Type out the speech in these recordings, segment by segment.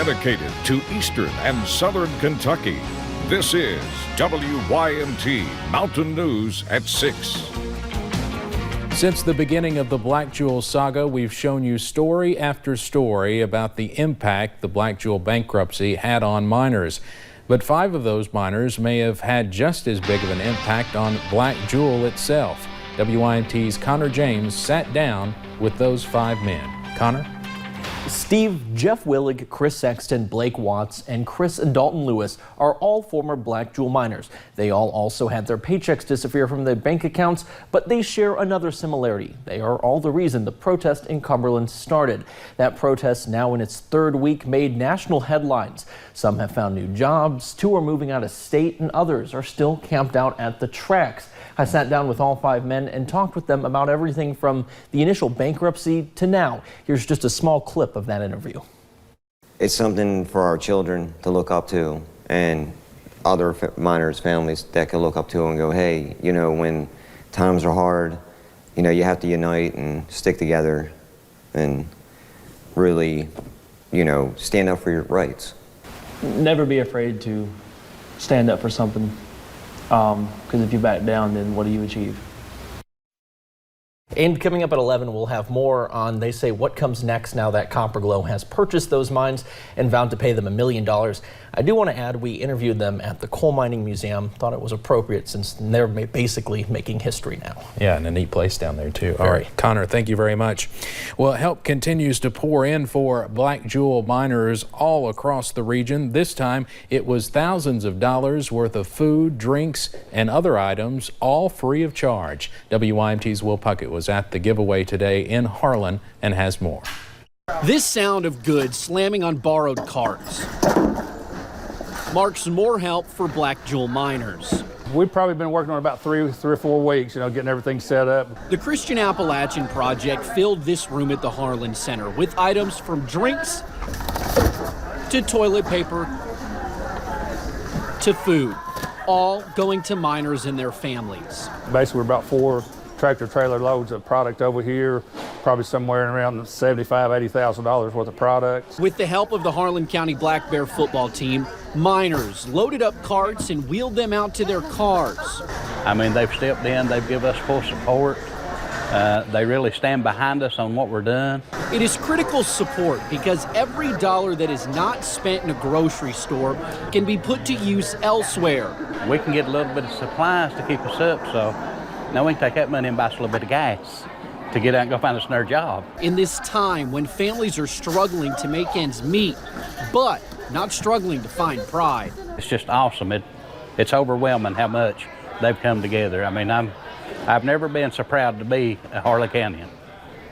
dedicated to eastern and southern Kentucky. This is WYMT Mountain News at 6. Since the beginning of the Black Jewel saga, we've shown you story after story about the impact the Black Jewel bankruptcy had on miners. But 5 of those miners may have had just as big of an impact on Black Jewel itself. WYMT's Connor James sat down with those 5 men. Connor? Steve, Jeff Willig, Chris Sexton, Blake Watts, and Chris and Dalton Lewis are all former Black Jewel miners. They all also had their paychecks disappear from their bank accounts, but they share another similarity. They are all the reason the protest in Cumberland started. That protest, now in its 3rd week, made national headlines. Some have found new jobs, 2 are moving out of state, and others are still camped out at the tracks. I sat down with all 5 men and talked with them about everything from the initial bankruptcy to now. Here's just a small clip of that interview. It's something for our children to look up to, and other miners' families that can look up to and go, hey, you know, when times are hard, you know, you have to unite and stick together and really, you know, stand up for your rights. Never be afraid to stand up for something. Because if you back down, then what do you achieve? And coming up at 11, we'll have more on, they say, what comes next now that Copper Glow has purchased those mines and vowed to pay them $1 million. I do want to add, we interviewed them at the Coal Mining Museum. Thought it was appropriate since they're basically making history now. Yeah, and a neat place down there too. All right, Connor, thank you very much. Well, help continues to pour in for Black Jewel miners all across the region. This time it was thousands of dollars worth of food, drinks, and other items, all free of charge. WYMT's Will Puckett was at the giveaway today in Harlan and has more. This sound of goods slamming on borrowed carts marks more help for Black Jewel miners. We've probably been working on about three or 4 weeks, you know, getting everything set up. The Christian Appalachian Project filled this room at the Harlan Center with items from drinks to toilet paper to food, all going to miners and their families. Basically, we're about 4 tractor trailer loads of product over here, probably somewhere around $75,000, $80,000 worth of products. With the help of the Harlan County Black Bear football team, miners loaded up carts and wheeled them out to their cars. I mean, they've stepped in, they've given us full support. They really stand behind us on what we're doing. It is critical support because every dollar that is not spent in a grocery store can be put to use elsewhere. We can get a little bit of supplies to keep us up, so now we can take that money and buy us a little bit of gas to get out and go find us another job. In this time when families are struggling to make ends meet, but not struggling to find pride. It's just awesome. It's overwhelming how much they've come together. I mean, I've never been so proud to be a Harlan-Countian.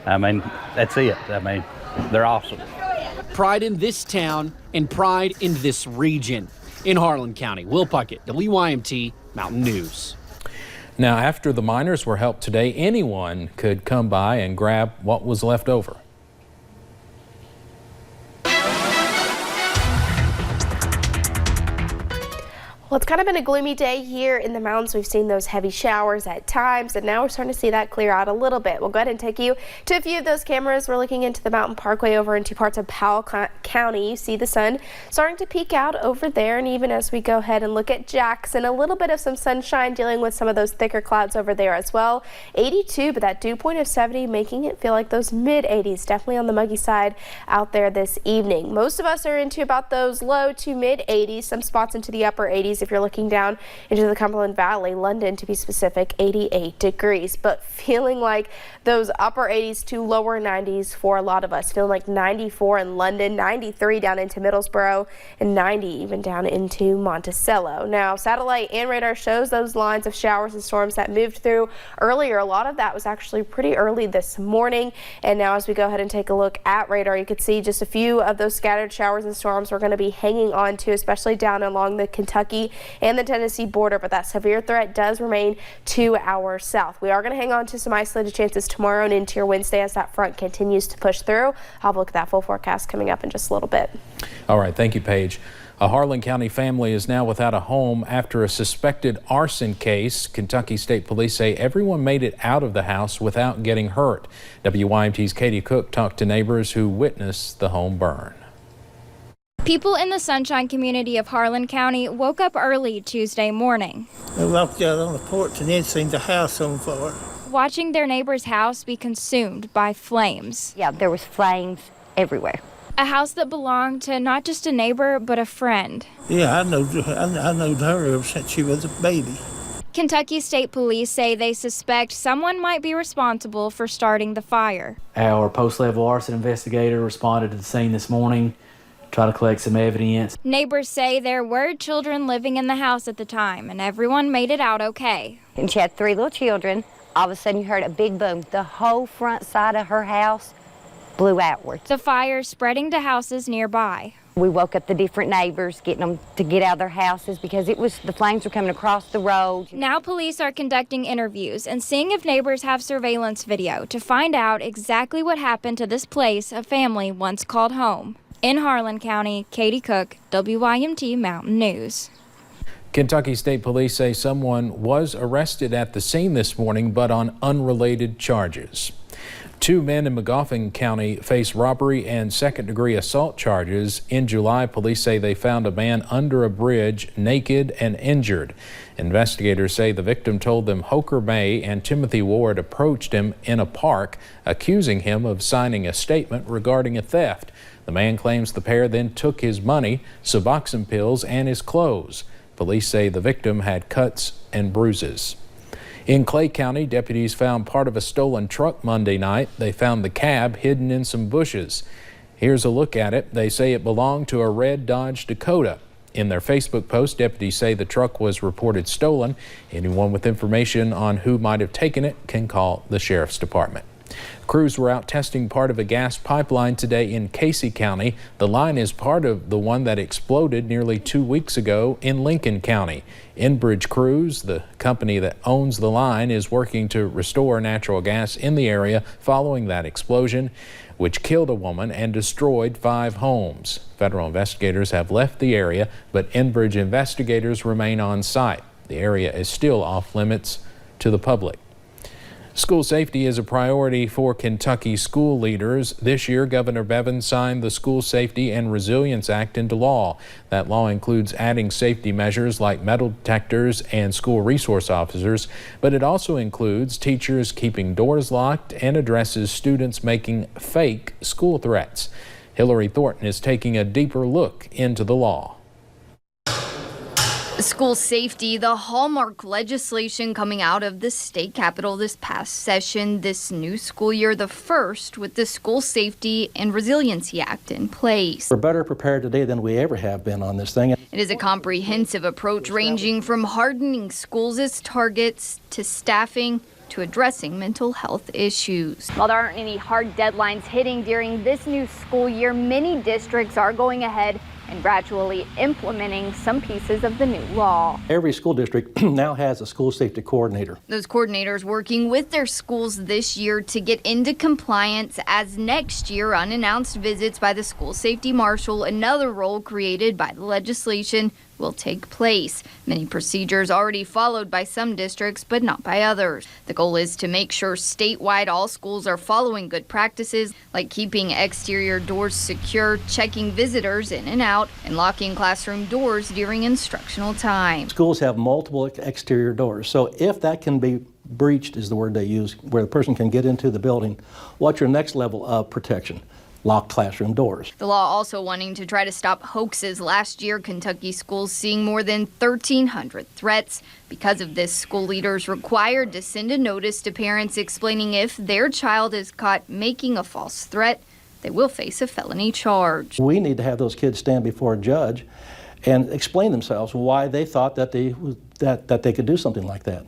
I mean, that's it. I mean, they're awesome. Pride in this town and pride in this region. In Harlan County, Will Puckett, WYMT Mountain News. Now, after the miners were helped today, anyone could come by and grab what was left over. Well, it's kind of been a gloomy day here in the mountains. We've seen those heavy showers at times, and now we're starting to see that clear out a little bit. We'll go ahead and take you to a few of those cameras. We're looking into the Mountain Parkway over into parts of Powell County. You see the sun starting to peek out over there, and even as we go ahead and look at Jackson, a little bit of some sunshine dealing with some of those thicker clouds over there as well. 82, but that dew point of 70, making it feel like those mid-80s, definitely on the muggy side out there this evening. Most of us are into about those low to mid-80s, some spots into the upper 80s. If you're looking down into the Cumberland Valley, London to be specific, 88 degrees, but feeling like those upper 80s to lower 90s for a lot of us. Feeling like 94 in London, 93 down into Middlesboro, and 90 even down into Monticello. Now, satellite and radar shows those lines of showers and storms that moved through earlier. A lot of that was actually pretty early this morning, and now as we go ahead and take a look at radar, you can see just a few of those scattered showers and storms we're going to be hanging on to, especially down along the Kentucky and the Tennessee border, but that severe threat does remain to our south. We are going to hang on to some isolated chances tomorrow and into your Wednesday as that front continues to push through. I'll have a look at that full forecast coming up in just a little bit. All right, thank you, Paige. A Harlan County family is now without a home after a suspected arson case. Kentucky State Police say everyone made it out of the house without getting hurt. WYMT's Katie Cook talked to neighbors who witnessed the home burn. People in the Sunshine community of Harlan County woke up early Tuesday morning. I walked out on the porch and then seen the house on fire. Watching their neighbor's house be consumed by flames. Yeah, there was flames everywhere. A house that belonged to not just a neighbor, but a friend. Yeah, I know her ever since she was a baby. Kentucky State Police say they suspect someone might be responsible for starting the fire. Our post-level arson investigator responded to the scene this morning, try to collect some evidence. Neighbors say there were children living in the house at the time, and everyone made it out okay. And she had 3 little children. All of a sudden, you heard a big boom. The whole front side of her house blew outwards. The fire spreading to houses nearby. We woke up the different neighbors, getting them to get out of their houses because the flames were coming across the road. Now police are conducting interviews and seeing if neighbors have surveillance video to find out exactly what happened to this place a family once called home. In Harlan County, Katie Cook, WYMT Mountain News. Kentucky State Police say someone was arrested at the scene this morning, but on unrelated charges. 2 men in Magoffin County face robbery and second-degree assault charges. In July, police say they found a man under a bridge, naked and injured. Investigators say the victim told them Hoker May and Timothy Ward approached him in a park, accusing him of signing a statement regarding a theft. The man claims the pair then took his money, Suboxone pills, and his clothes. Police say the victim had cuts and bruises. In Clay County, deputies found part of a stolen truck Monday night. They found the cab hidden in some bushes. Here's a look at it. They say it belonged to a red Dodge Dakota. In their Facebook post, deputies say the truck was reported stolen. Anyone with information on who might have taken it can call the Sheriff's Department. Crews were out testing part of a gas pipeline today in Casey County. The line is part of the one that exploded nearly 2 weeks ago in Lincoln County. Enbridge Crews, the company that owns the line, is working to restore natural gas in the area following that explosion, which killed a woman and destroyed 5 homes. Federal investigators have left the area, but Enbridge investigators remain on site. The area is still off limits to the public. School safety is a priority for Kentucky school leaders. This year, Governor Bevin signed the School Safety and Resilience Act into law. That law includes adding safety measures like metal detectors and school resource officers, but it also includes teachers keeping doors locked and addresses students making fake school threats. Hillary Thornton is taking a deeper look into the law. School safety, the hallmark legislation coming out of the state capitol this past session, this new school year, the first with the School Safety and Resiliency Act in place. We're better prepared today than we ever have been on this thing. It is a comprehensive approach ranging from hardening schools as targets to staffing to addressing mental health issues. While there aren't any hard deadlines hitting during this new school year, many districts are going ahead and gradually implementing some pieces of the new law. Every school district now has a school safety coordinator. Those coordinators working with their schools this year to get into compliance, as next year unannounced visits by the school safety marshal, another role created by the legislation, will take place. Many procedures already followed by some districts, but not by others. The goal is to make sure statewide all schools are following good practices, like keeping exterior doors secure, checking visitors in and out, and locking classroom doors during instructional time. Schools have multiple exterior doors, so if that can be breached, is the word they use, where the person can get into the building, what's your next level of protection? Locked classroom doors. The law also wanting to try to stop hoaxes. Last year, Kentucky schools seeing more than 1,300 threats. Because of this, school leaders required to send a notice to parents explaining if their child is caught making a false threat, they will face a felony charge. We need to have those kids stand before a judge and explain themselves why they thought that they could do something like that.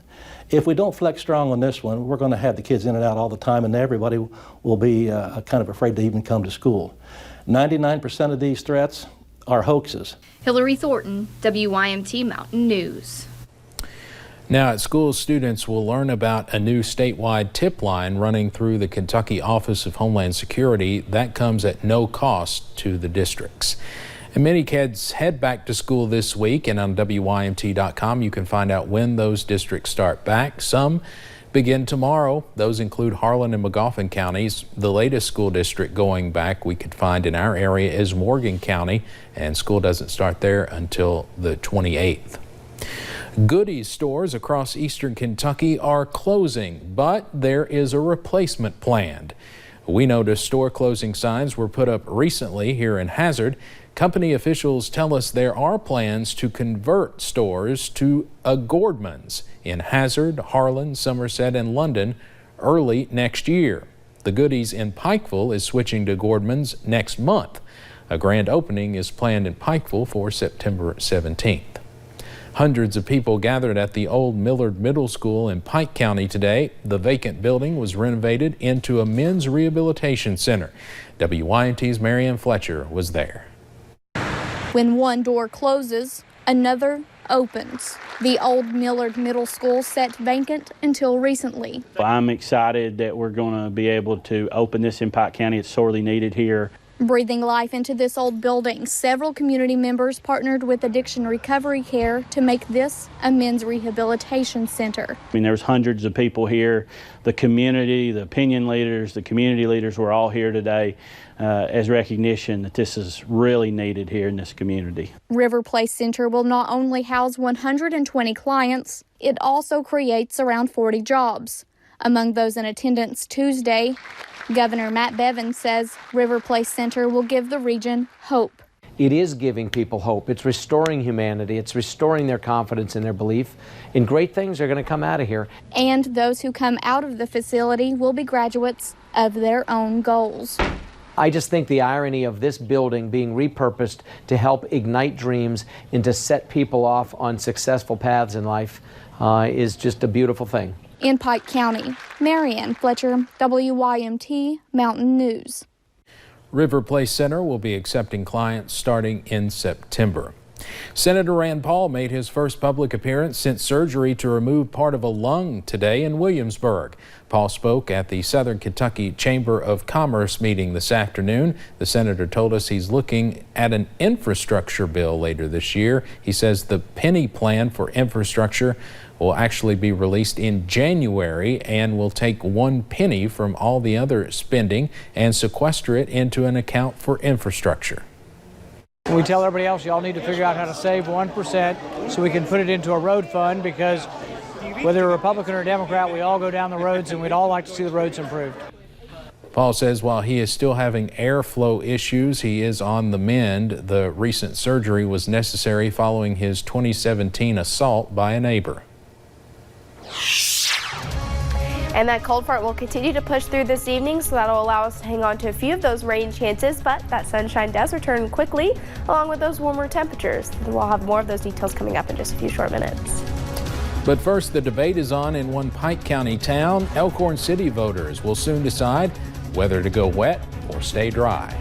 If we don't flex strong on this one, we're going to have the kids in and out all the time, and everybody will be kind of afraid to even come to school. 99% of these threats are hoaxes. Hillary Thornton, WYMT Mountain News. Now at school, students will learn about a new statewide tip line running through the Kentucky Office of Homeland Security. That comes at no cost to the districts. And many kids head back to school this week, and on WYMT.com you can find out when those districts start back. Some begin tomorrow. Those include Harlan and Magoffin counties. The latest school district going back we could find in our area is Morgan County, and school doesn't start there until the 28th. Goodies stores across eastern Kentucky are closing, but there is a replacement planned. We noticed store closing signs were put up recently here in Hazard. Company officials tell us there are plans to convert stores to a Gordman's in Hazard, Harlan, Somerset, and London early next year. The Goodies in Pikeville is switching to Gordman's next month. A grand opening is planned in Pikeville for September 17th. Hundreds of people gathered at the old Millard Middle School in Pike County today. The vacant building was renovated into a men's rehabilitation center. WYMT's Marianne Fletcher was there. When one door closes, another opens. The old Millard Middle School sat vacant until recently. I'm excited that we're going to be able to open this in Pike County. It's sorely needed here. Breathing life into this old building, several community members partnered with Addiction Recovery Care to make this a men's rehabilitation center. I mean, there's hundreds of people here. The community, the opinion leaders, the community leaders were all here today as recognition that this is really needed here in this community. River Place Center will not only house 120 clients, it also creates around 40 jobs. Among those in attendance Tuesday, Governor Matt Bevin says River Place Center will give the region hope. It is giving people hope. It's restoring humanity. It's restoring their confidence and their belief in great things are going to come out of here. And those who come out of the facility will be graduates of their own goals. I just think the irony of this building being repurposed to help ignite dreams and to set people off on successful paths in life is just a beautiful thing. In Pike County, Marianne Fletcher, WYMT Mountain News. River Place Center will be accepting clients starting in September. Senator Rand Paul made his first public appearance since surgery to remove part of a lung today in Williamsburg. Paul spoke at the Southern Kentucky Chamber of Commerce meeting this afternoon. The senator told us he's looking at an infrastructure bill later this year. He says the penny plan for infrastructure will actually be released in January and will take 1 penny from all the other spending and sequester it into an account for infrastructure. We tell everybody else, y'all need to figure out how to save 1% so we can put it into a road fund, because whether a Republican or a Democrat, we all go down the roads and we'd all like to see the roads improved. Paul says while he is still having airflow issues, he is on the mend. The recent surgery was necessary following his 2017 assault by a neighbor. And that cold front will continue to push through this evening, so that'll allow us to hang on to a few of those rain chances, but that sunshine does return quickly along with those warmer temperatures. We'll have more of those details coming up in just a few short minutes. But first, the debate is on in one Pike County town. Elkhorn City voters will soon decide whether to go wet or stay dry.